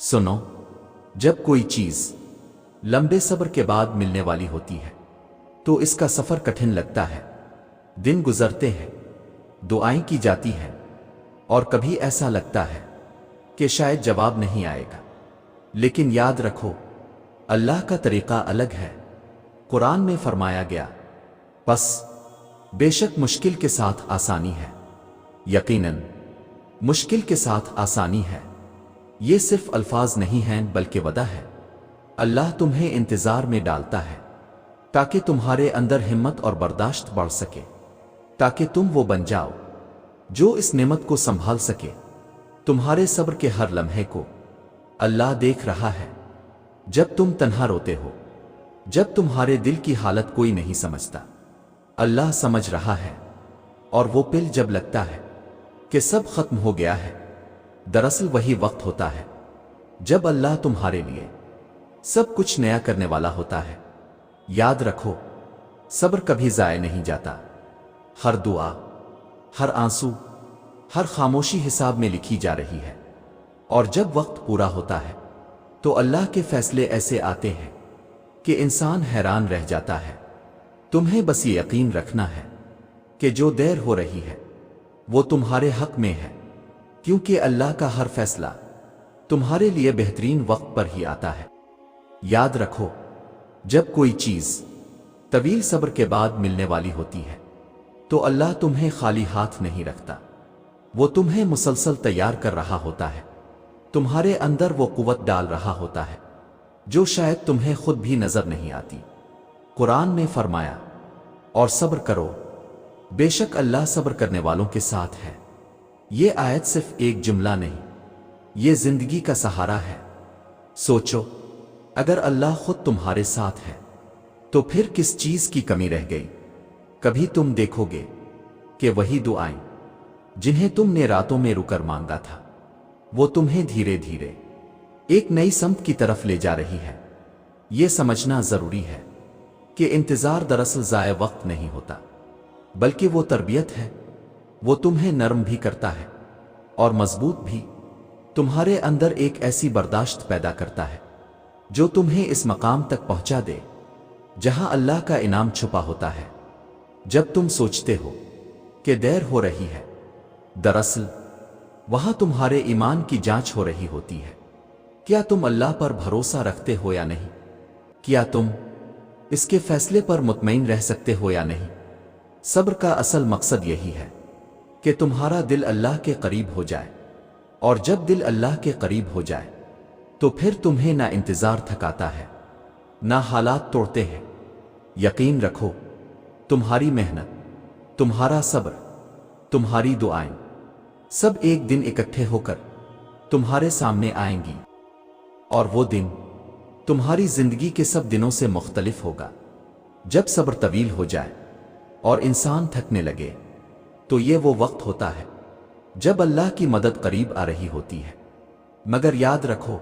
सुनो, जब कोई चीज लंबे सब्र के बाद मिलने वाली होती है तो इसका सफर कठिन लगता है। दिन गुजरते हैं, दुआएं की जाती हैं और कभी ऐसा लगता है कि शायद जवाब नहीं आएगा। लेकिन याद रखो, अल्लाह का तरीका अलग है। कुरान में फरमाया गया, बस बेशक मुश्किल के साथ आसानी है। यकीनन मुश्किल के साथ आसानी है। ये सिर्फ अल्फाज नहीं हैं बल्कि वदा है। अल्लाह तुम्हें इंतजार में डालता है ताकि तुम्हारे अंदर हिम्मत और बर्दाश्त बढ़ सके, ताकि तुम वो बन जाओ जो इस नेमत को संभाल सके। तुम्हारे सब्र के हर लम्हे को अल्लाह देख रहा है। जब तुम तन्हा रोते हो, जब तुम्हारे दिल की हालत कोई नहीं समझता, अल्लाह समझ रहा है। और वो पिल जब लगता है कि सब खत्म हो गया है, दरअसल वही वक्त होता है जब अल्लाह तुम्हारे लिए सब कुछ नया करने वाला होता है। याद रखो, सब्र कभी जाया नहीं जाता। हर दुआ, हर आंसू, हर खामोशी हिसाब में लिखी जा रही है। और जब वक्त पूरा होता है तो अल्लाह के फैसले ऐसे आते हैं कि इंसान हैरान रह जाता है। तुम्हें बस ये यकीन रखना है कि जो देर हो रही है वो तुम्हारे हक में है, क्योंकि अल्लाह का हर फैसला तुम्हारे लिए बेहतरीन वक्त पर ही आता है। याद रखो, जब कोई चीज तवील सब्र के बाद मिलने वाली होती है तो अल्लाह तुम्हें खाली हाथ नहीं रखता। वो तुम्हें मुसलसल तैयार कर रहा होता है। तुम्हारे अंदर वो कुव्वत डाल रहा होता है जो शायद तुम्हें खुद भी नजर नहीं आती। कुरान में फरमाया, और सब्र करो, बेशक अल्लाह सब्र करने वालों के साथ है। ये आयत सिर्फ एक जुमला नहीं, ये जिंदगी का सहारा है। सोचो, अगर अल्लाह खुद तुम्हारे साथ है तो फिर किस चीज की कमी रह गई। कभी तुम देखोगे कि वही दुआएं जिन्हें तुमने रातों में रुकर मांगा था, वो तुम्हें धीरे धीरे एक नई समत की तरफ ले जा रही है। ये समझना जरूरी है कि इंतजार दरअसल ज़ाय वक्त नहीं होता, बल्कि वो तरबियत है। वो तुम्हें नरम भी करता है और मजबूत भी। तुम्हारे अंदर एक ऐसी बर्दाश्त पैदा करता है जो तुम्हें इस मकाम तक पहुंचा दे जहां अल्लाह का इनाम छुपा होता है। जब तुम सोचते हो कि देर हो रही है, दरअसल वहां तुम्हारे ईमान की जांच हो रही होती है। क्या तुम अल्लाह पर भरोसा रखते हो या नहीं? क्या तुम इसके फैसले पर मुतमईन रह सकते हो या नहीं? सब्र का असल मकसद यही है कि तुम्हारा दिल अल्लाह के करीब हो जाए। और जब दिल अल्लाह के करीब हो जाए तो फिर तुम्हें ना इंतजार थकाता है, ना हालात तोड़ते हैं। यकीन रखो, तुम्हारी मेहनत, तुम्हारा सब्र, तुम्हारी दुआएं सब एक दिन इकट्ठे होकर तुम्हारे सामने आएंगी। और वो दिन तुम्हारी जिंदगी के सब दिनों से मुख्तलिफ होगा। जब सब्र तवील हो जाए और इंसान थकने लगे तो ये वो वक्त होता है जब अल्लाह की मदद करीब आ रही होती है। मगर याद रखो,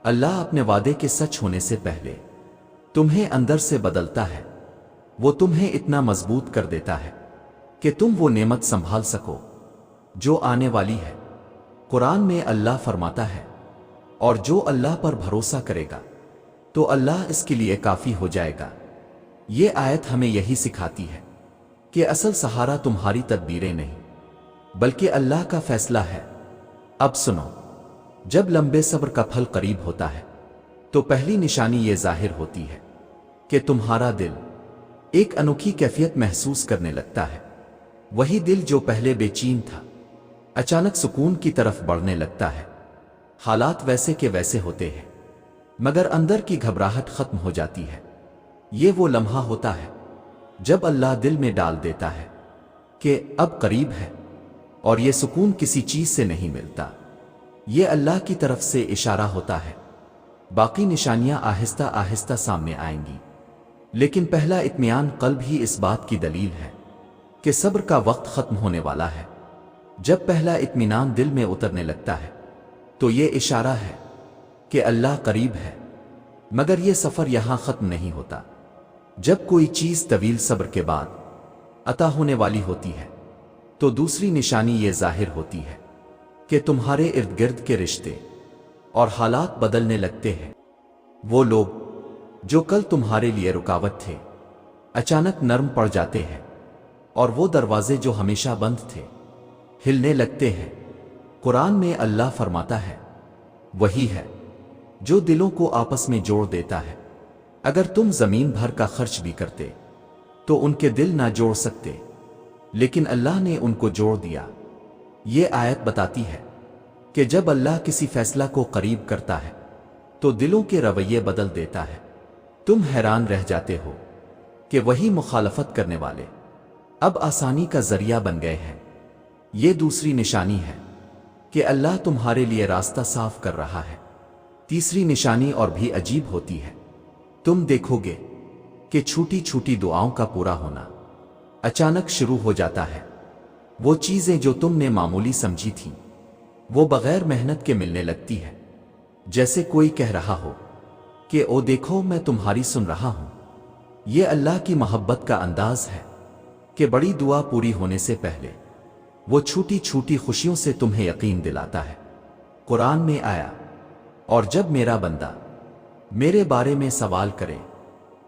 अल्लाह अपने वादे के सच होने से पहले तुम्हें अंदर से बदलता है। वो तुम्हें इतना मजबूत कर देता है कि तुम वो नेमत संभाल सको जो आने वाली है। कुरान में अल्लाह फरमाता है, और जो अल्लाह पर भरोसा करेगा तो अल्लाह इसके लिए काफी हो जाएगा। ये आयत हमें यही सिखाती है कि असल सहारा तुम्हारी तदबीरें नहीं बल्कि अल्लाह का फैसला है। अब सुनो, जब लंबे सब्र का फल करीब होता है तो पहली निशानी ये जाहिर होती है कि तुम्हारा दिल एक अनोखी कैफियत महसूस करने लगता है। वही दिल जो पहले बेचैन था अचानक सुकून की तरफ बढ़ने लगता है। हालात वैसे के वैसे होते हैं मगर अंदर की घबराहट खत्म हो जाती है। ये वो लम्हा होता है जब अल्लाह दिल में डाल देता है कि अब करीब है। और ये सुकून किसी चीज से नहीं मिलता, ये अल्लाह की तरफ से इशारा होता है। बाकी निशानियां आहिस्ता आहिस्ता सामने आएंगी, लेकिन पहला इत्मीनान कल्ब ही इस बात की दलील है कि सब्र का वक्त खत्म होने वाला है। जब पहला इत्मीनान दिल में उतरने लगता है तो ये इशारा है कि अल्लाह करीब है। मगर ये सफर यहां खत्म नहीं होता। जब कोई चीज तवील सब्र के बाद अता होने वाली होती है तो दूसरी निशानी ये जाहिर होती है कि तुम्हारे इर्द गिर्द के रिश्ते اور حالات بدلنے لگتے ہیں۔ وہ لوگ جو کل تمہارے لیے رکاوٹ تھے اچانک نرم پڑ جاتے ہیں، اور وہ دروازے جو ہمیشہ بند تھے ہلنے لگتے ہیں۔ قرآن میں اللہ فرماتا ہے، وہی ہے جو دلوں کو آپس میں جوڑ دیتا ہے۔ اگر تم زمین بھر کا خرچ بھی کرتے تو ان کے دل نہ جوڑ سکتے، لیکن اللہ نے ان کو جوڑ دیا۔ یہ آیت بتاتی ہے کہ جب اللہ کسی فیصلہ کو قریب کرتا ہے تو دلوں کے رویے بدل دیتا ہے۔ تم حیران رہ جاتے ہو کہ وہی مخالفت کرنے والے اب آسانی کا ذریعہ بن گئے ہیں۔ یہ دوسری نشانی ہے کہ اللہ تمہارے لیے راستہ صاف کر رہا ہے۔ تیسری نشانی اور بھی عجیب ہوتی ہے۔ تم دیکھو گے کہ چھوٹی چھوٹی دعاؤں کا پورا ہونا اچانک شروع ہو جاتا ہے۔ وہ چیزیں جو تم نے معمولی سمجھی تھیں وہ بغیر محنت کے ملنے لگتی ہے، جیسے کوئی کہہ رہا ہو کہ او دیکھو میں تمہاری سن رہا ہوں۔ یہ اللہ کی محبت کا انداز ہے کہ بڑی دعا پوری ہونے سے پہلے وہ چھوٹی چھوٹی خوشیوں سے تمہیں یقین دلاتا ہے۔ قرآن میں آیا، اور جب میرا بندہ میرے بارے میں سوال کرے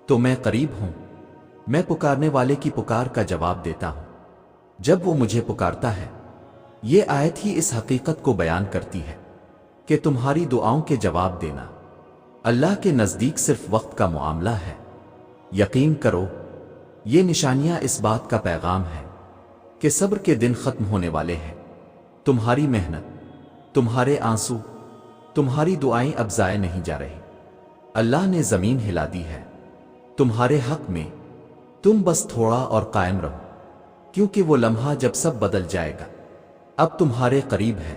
تو میں قریب ہوں، میں پکارنے والے کی پکار کا جواب دیتا ہوں جب وہ مجھے پکارتا ہے۔ یہ آیت ہی اس حقیقت کو بیان کرتی ہے کہ تمہاری دعاؤں کے جواب دینا اللہ کے نزدیک صرف وقت کا معاملہ ہے۔ یقین کرو، یہ نشانیاں اس بات کا پیغام ہے کہ صبر کے دن ختم ہونے والے ہیں۔ تمہاری محنت، تمہارے آنسو، تمہاری دعائیں اب ضائع نہیں جا رہی۔ اللہ نے زمین ہلا دی ہے تمہارے حق میں، تم بس تھوڑا اور قائم رہو، کیونکہ وہ لمحہ جب سب بدل جائے گا اب تمہارے قریب ہے۔